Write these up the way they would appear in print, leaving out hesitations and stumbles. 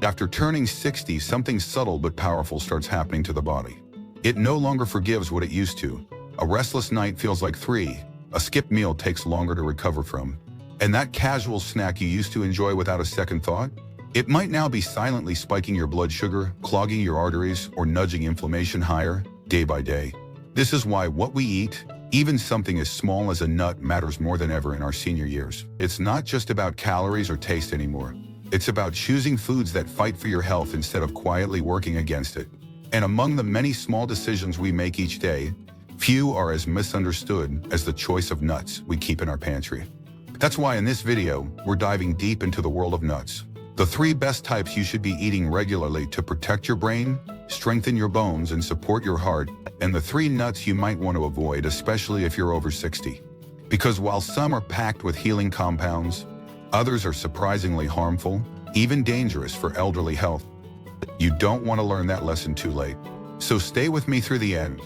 After turning 60, something subtle but powerful starts happening to the body. It no longer forgives what it used to. A restless night feels like 3. A skipped meal takes longer to recover from. And that casual snack you used to enjoy without a second thought? It might now be silently spiking your blood sugar, clogging your arteries, or nudging inflammation higher, day by day. This is why what we eat, even something as small as a nut, matters more than ever in our senior years. It's not just about calories or taste anymore. It's about choosing foods that fight for your health instead of quietly working against it. And among the many small decisions we make each day, few are as misunderstood as the choice of nuts we keep in our pantry. That's why in this video, we're diving deep into the world of nuts. The 3 best types you should be eating regularly to protect your brain, strengthen your bones, and support your heart, and the 3 nuts you might want to avoid, especially if you're over 60. Because while some are packed with healing compounds, others are surprisingly harmful, even dangerous for elderly health. You don't want to learn that lesson too late. So stay with me through the end.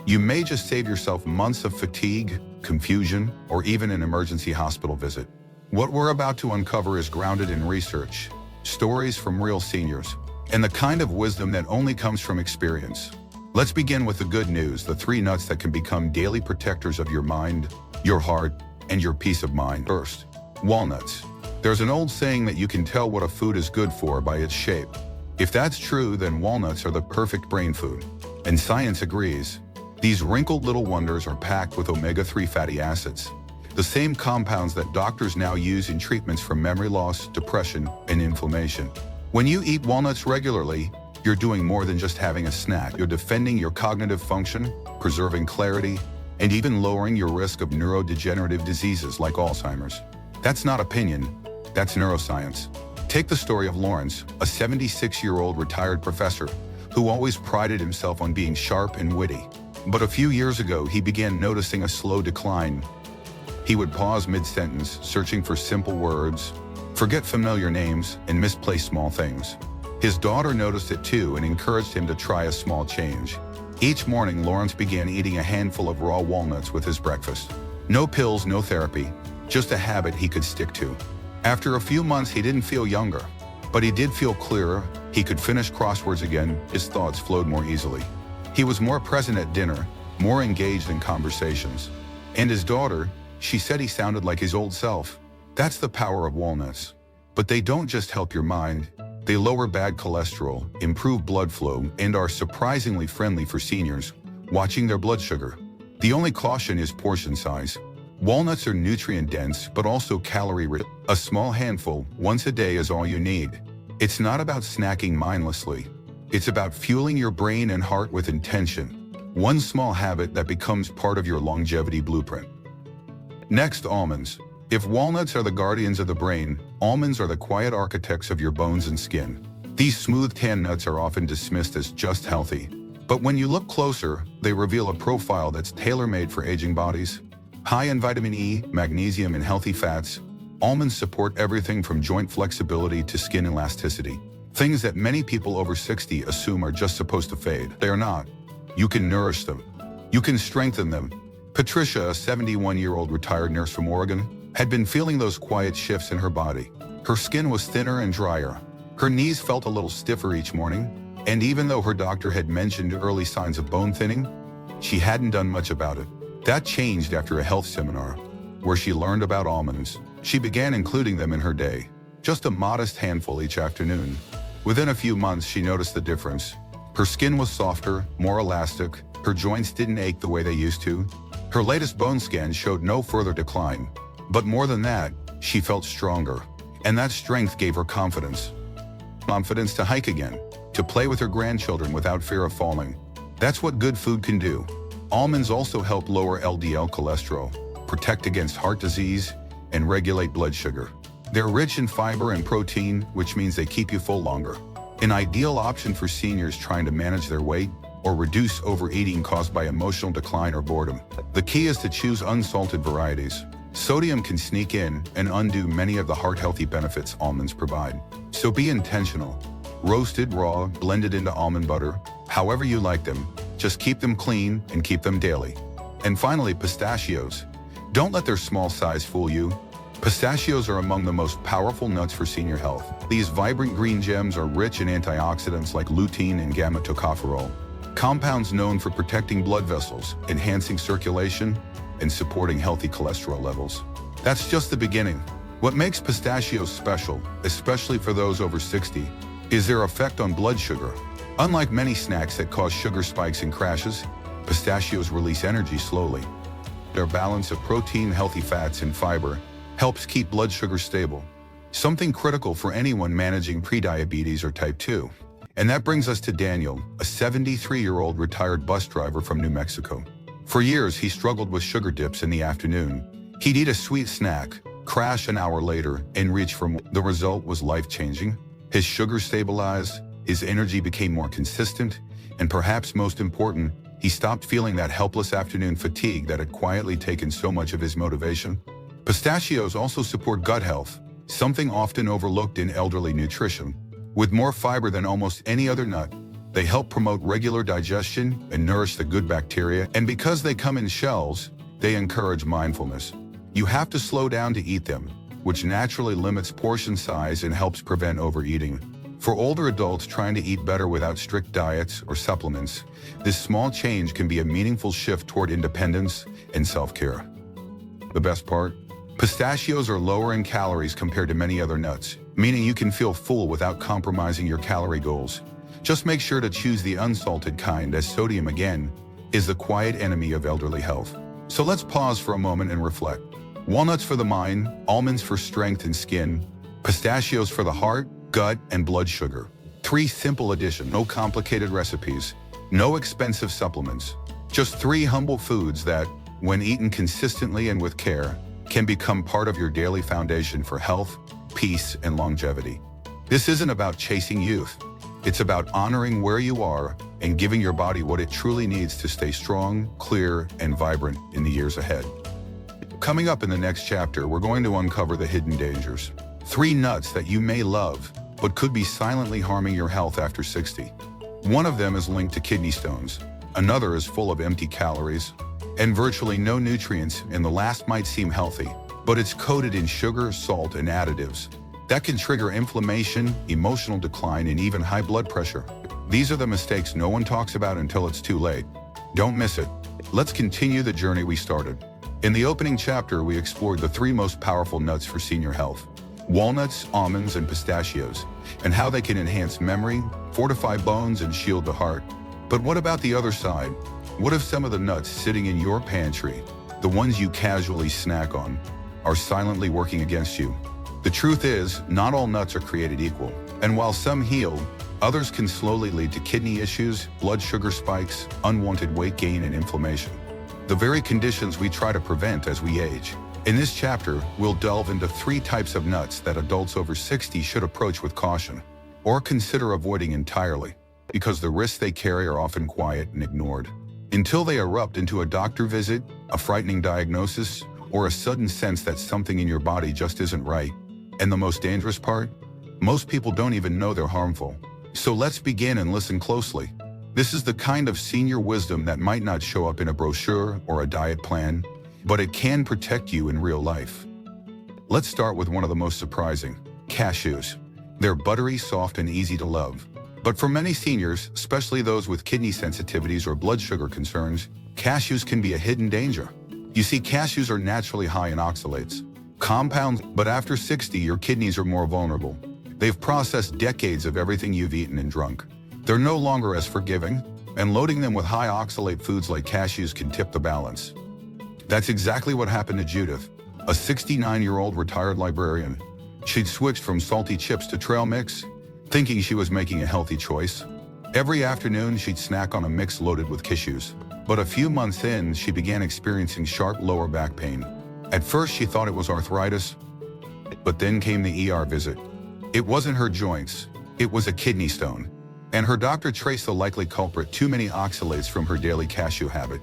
You may just save yourself months of fatigue, confusion, or even an emergency hospital visit. What we're about to uncover is grounded in research, stories from real seniors, and the kind of wisdom that only comes from experience. Let's begin with the good news, the 3 nuts that can become daily protectors of your mind, your heart, and your peace of mind. First, walnuts. There's an old saying that you can tell what a food is good for by its shape. If that's true, then walnuts are the perfect brain food. And science agrees. These wrinkled little wonders are packed with omega-3 fatty acids, the same compounds that doctors now use in treatments for memory loss, depression, and inflammation. When you eat walnuts regularly, you're doing more than just having a snack. You're defending your cognitive function, preserving clarity, and even lowering your risk of neurodegenerative diseases like Alzheimer's. That's not opinion, that's neuroscience. Take the story of Lawrence, a 76-year-old retired professor who always prided himself on being sharp and witty. But a few years ago, he began noticing a slow decline. He would pause mid-sentence, searching for simple words, forget familiar names, and misplace small things. His daughter noticed it too and encouraged him to try a small change. Each morning, Lawrence began eating a handful of raw walnuts with his breakfast. No pills, no therapy, just a habit he could stick to. After a few months, he didn't feel younger, but he did feel clearer. He could finish crosswords again. His thoughts flowed more easily. He was more present at dinner, more engaged in conversations. And his daughter, she said he sounded like his old self. That's the power of walnuts. But they don't just help your mind. They lower bad cholesterol, improve blood flow, and are surprisingly friendly for seniors watching their blood sugar. The only caution is portion size. Walnuts are nutrient-dense, but also calorie-rich. A small handful, once a day, is all you need. It's not about snacking mindlessly. It's about fueling your brain and heart with intention. One small habit that becomes part of your longevity blueprint. Next, almonds. If walnuts are the guardians of the brain, almonds are the quiet architects of your bones and skin. These smooth tan nuts are often dismissed as just healthy. But when you look closer, they reveal a profile that's tailor-made for aging bodies. High in vitamin E, magnesium, and healthy fats, almonds support everything from joint flexibility to skin elasticity. Things that many people over 60 assume are just supposed to fade. They are not. You can nourish them. You can strengthen them. Patricia, a 71-year-old retired nurse from Oregon, had been feeling those quiet shifts in her body. Her skin was thinner and drier. Her knees felt a little stiffer each morning. And even though her doctor had mentioned early signs of bone thinning, she hadn't done much about it. That changed after a health seminar, where she learned about almonds. She began including them in her day, just a modest handful each afternoon. Within a few months, she noticed the difference. Her skin was softer, more elastic. Her joints didn't ache the way they used to. Her latest bone scan showed no further decline. But more than that, she felt stronger. And that strength gave her confidence. Confidence to hike again, to play with her grandchildren without fear of falling. That's what good food can do. Almonds also help lower LDL cholesterol, protect against heart disease, and regulate blood sugar. They're rich in fiber and protein, which means they keep you full longer. An ideal option for seniors trying to manage their weight or reduce overeating caused by emotional decline or boredom. The key is to choose unsalted varieties. Sodium can sneak in and undo many of the heart-healthy benefits almonds provide. So be intentional. Roasted, raw, blended into almond butter, however you like them. Just keep them clean and keep them daily. And finally, pistachios. Don't let their small size fool you. Pistachios are among the most powerful nuts for senior health. These vibrant green gems are rich in antioxidants like lutein and gamma-tocopherol, compounds known for protecting blood vessels, enhancing circulation, and supporting healthy cholesterol levels. That's just the beginning. What makes pistachios special, especially for those over 60, is their effect on blood sugar. Unlike many snacks that cause sugar spikes and crashes, pistachios release energy slowly. Their balance of protein, healthy fats, and fiber helps keep blood sugar stable, something critical for anyone managing prediabetes or type 2. And that brings us to Daniel, a 73-year-old retired bus driver from New Mexico. For years, he struggled with sugar dips in the afternoon. He'd eat a sweet snack, crash an hour later, and reach for more. The result was life-changing. His sugar stabilized, his energy became more consistent, and perhaps most important, he stopped feeling that helpless afternoon fatigue that had quietly taken so much of his motivation. Pistachios also support gut health, something often overlooked in elderly nutrition. With more fiber than almost any other nut, they help promote regular digestion and nourish the good bacteria, and because they come in shells, they encourage mindfulness. You have to slow down to eat them, which naturally limits portion size and helps prevent overeating. For older adults trying to eat better without strict diets or supplements, this small change can be a meaningful shift toward independence and self-care. The best part? Pistachios are lower in calories compared to many other nuts, meaning you can feel full without compromising your calorie goals. Just make sure to choose the unsalted kind, as sodium, again, is the quiet enemy of elderly health. So let's pause for a moment and reflect. Walnuts for the mind, almonds for strength and skin, pistachios for the heart, gut, and blood sugar. 3 simple additions, no complicated recipes, no expensive supplements. Just 3 humble foods that, when eaten consistently and with care, can become part of your daily foundation for health, peace, and longevity. This isn't about chasing youth. It's about honoring where you are and giving your body what it truly needs to stay strong, clear, and vibrant in the years ahead. Coming up in the next chapter, we're going to uncover the hidden dangers. 3 nuts that you may love, but could be silently harming your health after 60. One of them is linked to kidney stones. Another is full of empty calories and virtually no nutrients, and the last might seem healthy, but it's coated in sugar, salt, and additives that can trigger inflammation, emotional decline, and even high blood pressure. These are the mistakes no one talks about until it's too late. Don't miss it. Let's continue the journey we started. In the opening chapter, we explored the 3 most powerful nuts for senior health: walnuts, almonds, and pistachios, and how they can enhance memory, fortify bones, and shield the heart. But what about the other side? What if some of the nuts sitting in your pantry, the ones you casually snack on, are silently working against you? The truth is, not all nuts are created equal. And while some heal, others can slowly lead to kidney issues, blood sugar spikes, unwanted weight gain, and inflammation. The very conditions we try to prevent as we age. In this chapter, we'll delve into 3 types of nuts that adults over 60 should approach with caution, or consider avoiding entirely, because the risks they carry are often quiet and ignored, until they erupt into a doctor visit, a frightening diagnosis, or a sudden sense that something in your body just isn't right. And the most dangerous part? Most people don't even know they're harmful. So let's begin and listen closely. This is the kind of senior wisdom that might not show up in a brochure or a diet plan, but it can protect you in real life. Let's start with one of the most surprising: cashews. They're buttery, soft, and easy to love. But for many seniors, especially those with kidney sensitivities or blood sugar concerns, cashews can be a hidden danger. You see, cashews are naturally high in oxalates, compounds, but after 60, your kidneys are more vulnerable. They've processed decades of everything you've eaten and drunk. They're no longer as forgiving, and loading them with high oxalate foods like cashews can tip the balance. That's exactly what happened to Judith, a 69-year-old retired librarian. She'd switched from salty chips to trail mix, thinking she was making a healthy choice. Every afternoon, she'd snack on a mix loaded with cashews. But a few months in, she began experiencing sharp lower back pain. At first, she thought it was arthritis, but then came the ER visit. It wasn't her joints, it was a kidney stone. And her doctor traced the likely culprit: too many oxalates from her daily cashew habit.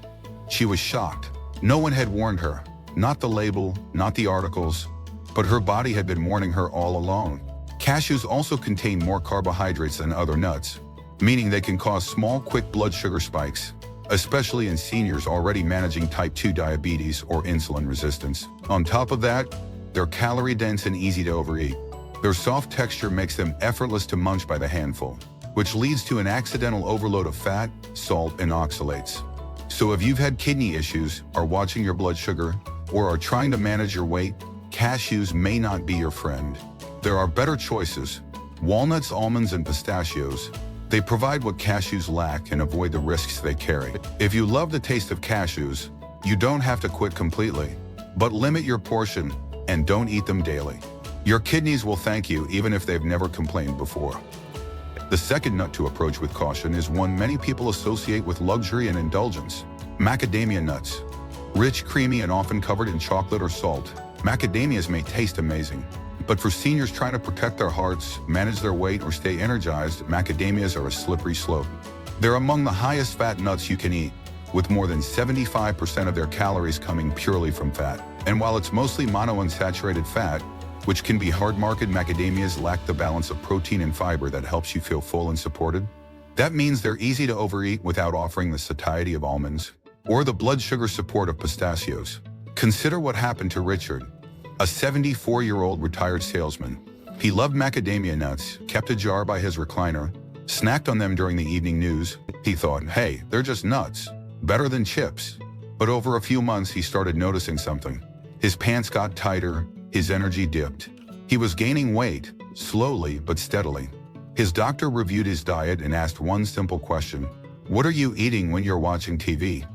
She was shocked. No one had warned her. Not the label, not the articles, but her body had been warning her all along. Cashews also contain more carbohydrates than other nuts, meaning they can cause small, quick blood sugar spikes, especially in seniors already managing type 2 diabetes or insulin resistance. On top of that, They're calorie-dense and easy to overeat. Their soft texture makes them effortless to munch by the handful, which leads to an accidental overload of fat, salt, and oxalates. So if you've had kidney issues, are watching your blood sugar, or are trying to manage your weight, cashews may not be your friend. There are better choices: walnuts, almonds, and pistachios. They provide what cashews lack and avoid the risks they carry. If you love the taste of cashews, you don't have to quit completely, but limit your portion and don't eat them daily. Your kidneys will thank you even if they've never complained before. The second nut to approach with caution is one many people associate with luxury and indulgence: macadamia nuts. Rich, creamy, and often covered in chocolate or salt, macadamias may taste amazing. But for seniors trying to protect their hearts, manage their weight, or stay energized, macadamias are a slippery slope. They're among the highest fat nuts you can eat, with more than 75% of their calories coming purely from fat. And while it's mostly monounsaturated fat, which can be hard-market, macadamias lack the balance of protein and fiber that helps you feel full and supported. That means they're easy to overeat without offering the satiety of almonds or the blood sugar support of pistachios. Consider what happened to Richard, a 74-year-old retired salesman. He loved macadamia nuts, kept a jar by his recliner, snacked on them during the evening news. He thought, hey, they're just nuts, better than chips. But over a few months, he started noticing something. His pants got tighter, his energy dipped. He was gaining weight, slowly but steadily. His doctor reviewed his diet and asked one simple question: what are you eating when you're watching TV?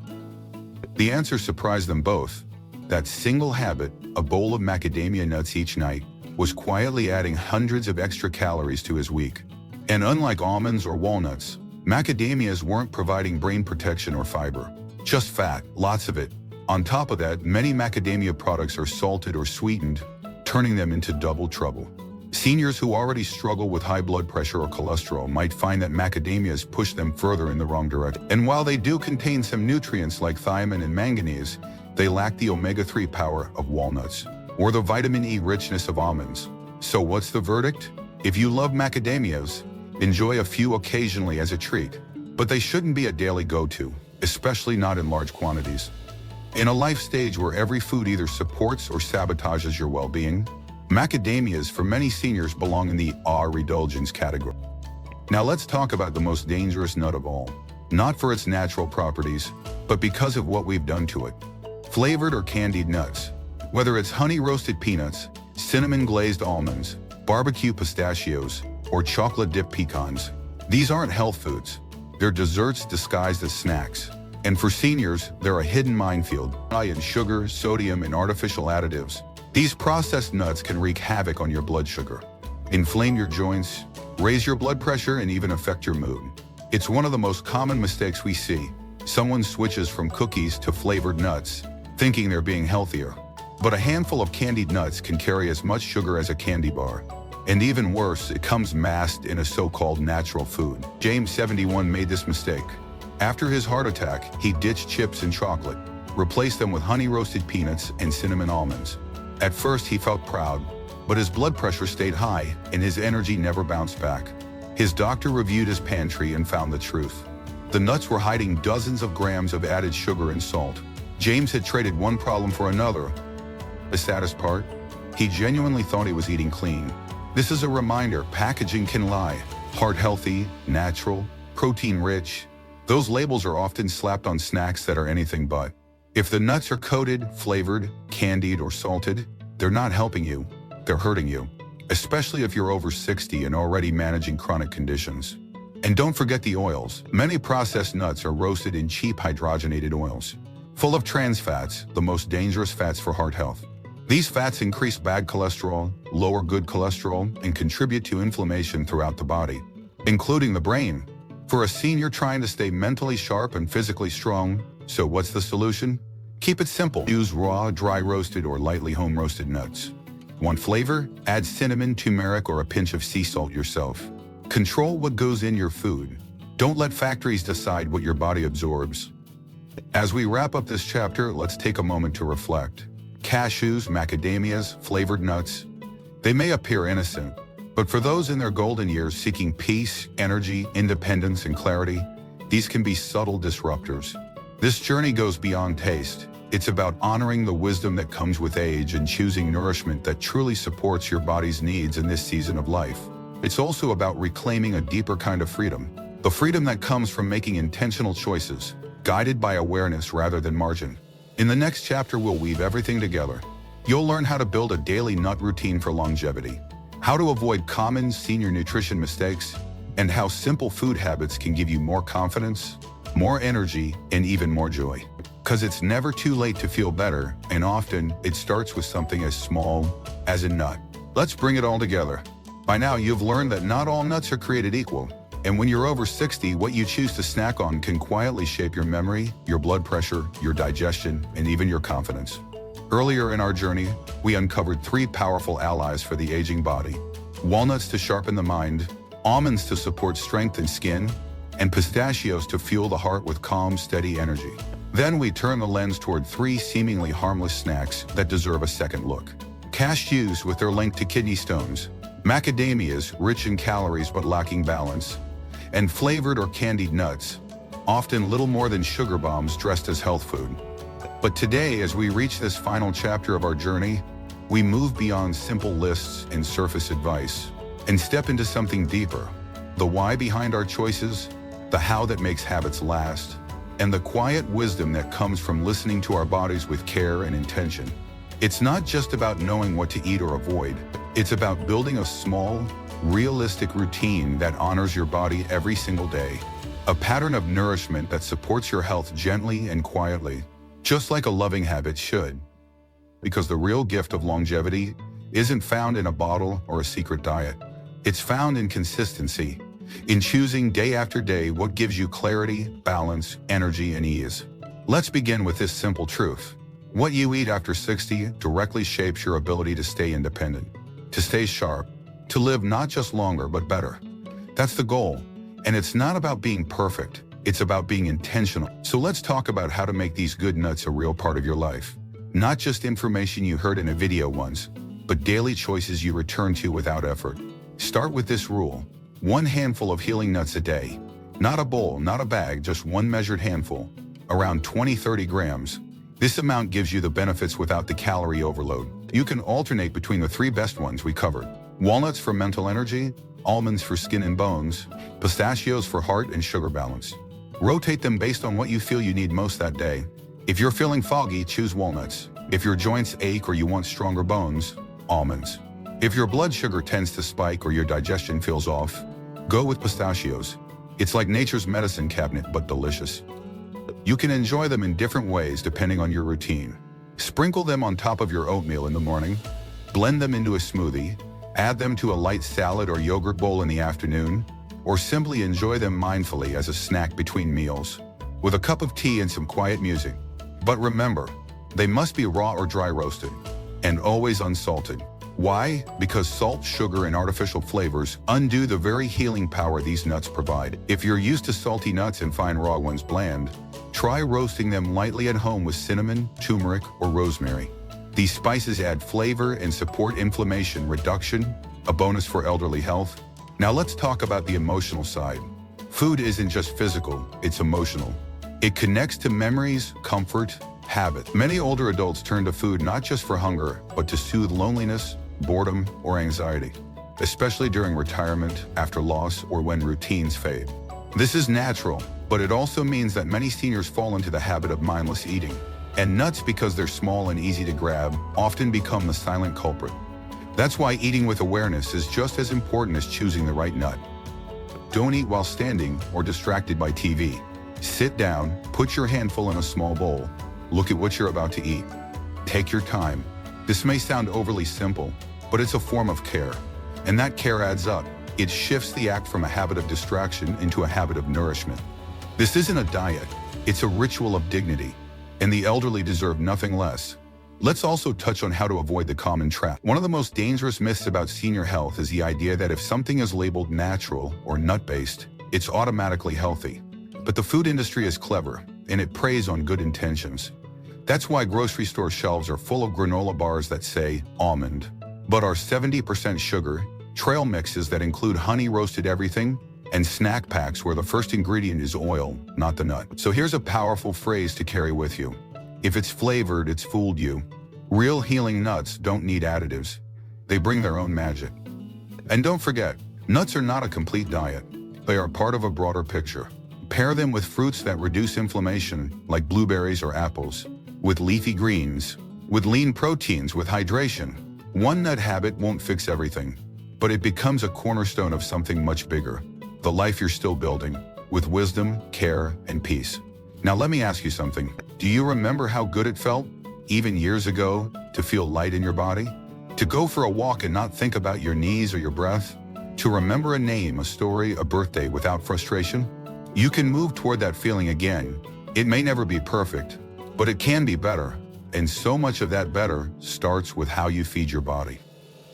The answer surprised them both. That single habit, a bowl of macadamia nuts each night, was quietly adding hundreds of extra calories to his week. And unlike almonds or walnuts, macadamias weren't providing brain protection or fiber, just fat, lots of it. On top of that, many macadamia products are salted or sweetened, turning them into double trouble. Seniors who already struggle with high blood pressure or cholesterol might find that macadamias push them further in the wrong direction. And while they do contain some nutrients like thiamine and manganese, they lack the omega-3 power of walnuts or the vitamin E richness of almonds. So what's the verdict? If you love macadamias, enjoy a few occasionally as a treat, but they shouldn't be a daily go-to, especially not in large quantities. In a life stage where every food either supports or sabotages your well-being, macadamias for many seniors belong in the overindulgence category. Now let's talk about the most dangerous nut of all, not for its natural properties, but because of what we've done to it. Flavored or candied nuts. Whether it's honey-roasted peanuts, cinnamon-glazed almonds, barbecue pistachios, or chocolate-dipped pecans, these aren't health foods. They're desserts disguised as snacks. And for seniors, they're a hidden minefield, high in sugar, sodium, and artificial additives. These processed nuts can wreak havoc on your blood sugar, inflame your joints, raise your blood pressure, and even affect your mood. It's one of the most common mistakes we see. Someone switches from cookies to flavored nuts, thinking they're being healthier. But a handful of candied nuts can carry as much sugar as a candy bar. And even worse, it comes masked in a so-called natural food. James, 71, made this mistake. After his heart attack, he ditched chips and chocolate, replaced them with honey-roasted peanuts and cinnamon almonds. At first, he felt proud, but his blood pressure stayed high and his energy never bounced back. His doctor reviewed his pantry and found the truth. The nuts were hiding dozens of grams of added sugar and salt. James had traded one problem for another. The saddest part? He genuinely thought he was eating clean. This is a reminder: packaging can lie. Heart healthy, natural, protein rich. Those labels are often slapped on snacks that are anything but. If the nuts are coated, flavored, candied, or salted, they're not helping you, they're hurting you. Especially if you're over 60 and already managing chronic conditions. And don't forget the oils. Many processed nuts are roasted in cheap hydrogenated oils, full of trans fats, the most dangerous fats for heart health. These fats increase bad cholesterol, lower good cholesterol, and contribute to inflammation throughout the body, including the brain. For a senior trying to stay mentally sharp and physically strong, so what's the solution? Keep it simple. Use raw, dry roasted, or lightly home roasted nuts. Want flavor? Add cinnamon, turmeric, or a pinch of sea salt yourself. Control what goes in your food. Don't let factories decide what your body absorbs. As we wrap up this chapter, let's take a moment to reflect. Cashews, macadamias, flavored nuts. They may appear innocent, but for those in their golden years seeking peace, energy, independence, and clarity, these can be subtle disruptors. This journey goes beyond taste. It's about honoring the wisdom that comes with age and choosing nourishment that truly supports your body's needs in this season of life. It's also about reclaiming a deeper kind of freedom, the freedom that comes from making intentional choices, guided by awareness rather than margin. In the next chapter, we'll weave everything together. You'll learn how to build a daily nut routine for longevity, how to avoid common senior nutrition mistakes, and how simple food habits can give you more confidence, more energy, and even more joy. Because it's never too late to feel better, and often it starts with something as small as a nut. Let's bring it all together. By now, you've learned that not all nuts are created equal. And when you're over 60, what you choose to snack on can quietly shape your memory, your blood pressure, your digestion, and even your confidence. Earlier in our journey, we uncovered 3 powerful allies for the aging body: walnuts to sharpen the mind, almonds to support strength and skin, and pistachios to fuel the heart with calm, steady energy. Then we turn the lens toward 3 seemingly harmless snacks that deserve a second look. Cashews with their link to kidney stones, macadamias rich in calories but lacking balance, and flavored or candied nuts, often little more than sugar bombs dressed as health food. But today, as we reach this final chapter of our journey, we move beyond simple lists and surface advice and step into something deeper: the why behind our choices, the how that makes habits last, and the quiet wisdom that comes from listening to our bodies with care and intention. It's not just about knowing what to eat or avoid. It's about building a small, realistic routine that honors your body every single day. A pattern of nourishment that supports your health gently and quietly, just like a loving habit should. Because the real gift of longevity isn't found in a bottle or a secret diet. It's found in consistency, in choosing day after day what gives you clarity, balance, energy, and ease. Let's begin with this simple truth. What you eat after 60 directly shapes your ability to stay independent, to stay sharp, to live not just longer but better. That's the goal. And it's not about being perfect. It's about being intentional. So let's talk about how to make these good nuts a real part of your life. Not just information you heard in a video once, but daily choices you return to without effort. Start with this rule: 1 handful of healing nuts a day. Not a bowl, not a bag, just 1 measured handful, around 20-30 grams. This amount gives you the benefits without the calorie overload. You can alternate between the 3 best ones we covered: walnuts for mental energy, almonds for skin and bones, pistachios for heart and sugar balance. Rotate them based on what you feel you need most that day. If you're feeling foggy, choose walnuts. If your joints ache or you want stronger bones, almonds. If your blood sugar tends to spike or your digestion feels off, go with pistachios. It's like nature's medicine cabinet, but delicious. You can enjoy them in different ways depending on your routine. Sprinkle them on top of your oatmeal in the morning, blend them into a smoothie, add them to a light salad or yogurt bowl in the afternoon, or simply enjoy them mindfully as a snack between meals, with a cup of tea and some quiet music. But remember, they must be raw or dry roasted, and always unsalted. Why? Because salt, sugar, and artificial flavors undo the very healing power these nuts provide. If you're used to salty nuts and find raw ones bland, try roasting them lightly at home with cinnamon, turmeric, or rosemary. These spices add flavor and support inflammation reduction, a bonus for elderly health. Now let's talk about the emotional side. Food isn't just physical, it's emotional. It connects to memories, comfort, habit. Many older adults turn to food not just for hunger, but to soothe loneliness, boredom, or anxiety, especially during retirement, after loss, or when routines fade. This is natural, but it also means that many seniors fall into the habit of mindless eating. And nuts, because they're small and easy to grab, often become the silent culprit. That's why eating with awareness is just as important as choosing the right nut. Don't eat while standing or distracted by TV. Sit down, put your handful in a small bowl, look at what you're about to eat. Take your time. This may sound overly simple, but it's a form of care. And that care adds up. It shifts the act from a habit of distraction into a habit of nourishment. This isn't a diet, it's a ritual of dignity, and the elderly deserve nothing less. Let's also touch on how to avoid the common trap. One of the most dangerous myths about senior health is the idea that if something is labeled natural or nut-based, it's automatically healthy. But the food industry is clever, and it preys on good intentions. That's why grocery store shelves are full of granola bars that say almond, but are 70% sugar, trail mixes that include honey-roasted everything, and snack packs where the first ingredient is oil, not the nut. So here's a powerful phrase to carry with you. If it's flavored, it's fooled you. Real healing nuts don't need additives. They bring their own magic. And don't forget, nuts are not a complete diet. They are part of a broader picture. Pair them with fruits that reduce inflammation, like blueberries or apples, with leafy greens, with lean proteins, with hydration. One nut habit won't fix everything, but it becomes a cornerstone of something much bigger, the life you're still building, with wisdom, care, and peace. Now let me ask you something. Do you remember how good it felt, even years ago, to feel light in your body? To go for a walk and not think about your knees or your breath? To remember a name, a story, a birthday without frustration? You can move toward that feeling again. It may never be perfect, but it can be better. And so much of that better starts with how you feed your body.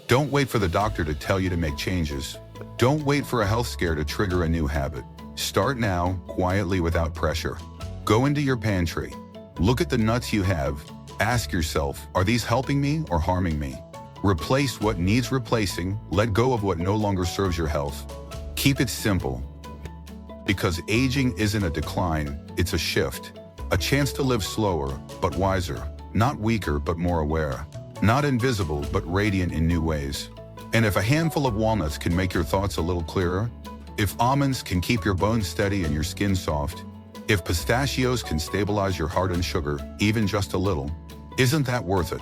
Don't wait for the doctor to tell you to make changes. Don't wait for a health scare to trigger a new habit. Start now, quietly, without pressure. Go into your pantry. Look at the nuts you have. Ask yourself, are these helping me or harming me? Replace what needs replacing. Let go of what no longer serves your health. Keep it simple. Because aging isn't a decline, it's a shift. A chance to live slower, but wiser. Not weaker, but more aware. Not invisible, but radiant in new ways. And if a handful of walnuts can make your thoughts a little clearer, if almonds can keep your bones steady and your skin soft, if pistachios can stabilize your heart and sugar, even just a little, isn't that worth it?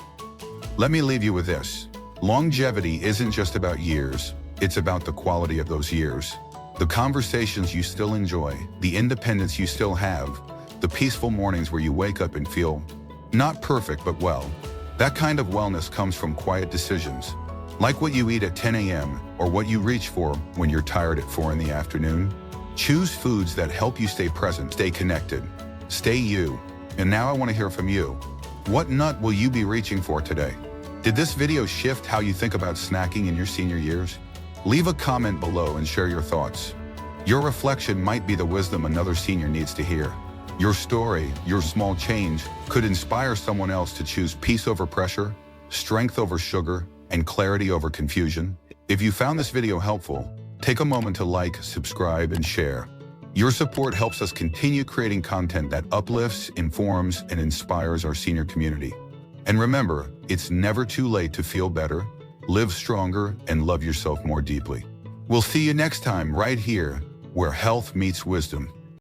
Let me leave you with this. Longevity isn't just about years, it's about the quality of those years. The conversations you still enjoy, the independence you still have, the peaceful mornings where you wake up and feel, not perfect but well. That kind of wellness comes from quiet decisions, like what you eat at 10 a.m. or what you reach for when you're tired at 4 in the afternoon. Choose foods that help you stay present, stay connected, stay you. And now I want to hear from you. What nut will you be reaching for today? Did this video shift how you think about snacking in your senior years? Leave a comment below and share your thoughts. Your reflection might be the wisdom another senior needs to hear. Your story, your small change, could inspire someone else to choose peace over pressure, strength over sugar, and clarity over confusion. If you found this video helpful, take a moment to like, subscribe, and share. Your support helps us continue creating content that uplifts, informs, and inspires our senior community. And remember, it's never too late to feel better, live stronger, and love yourself more deeply. We'll see you next time right here, where health meets wisdom.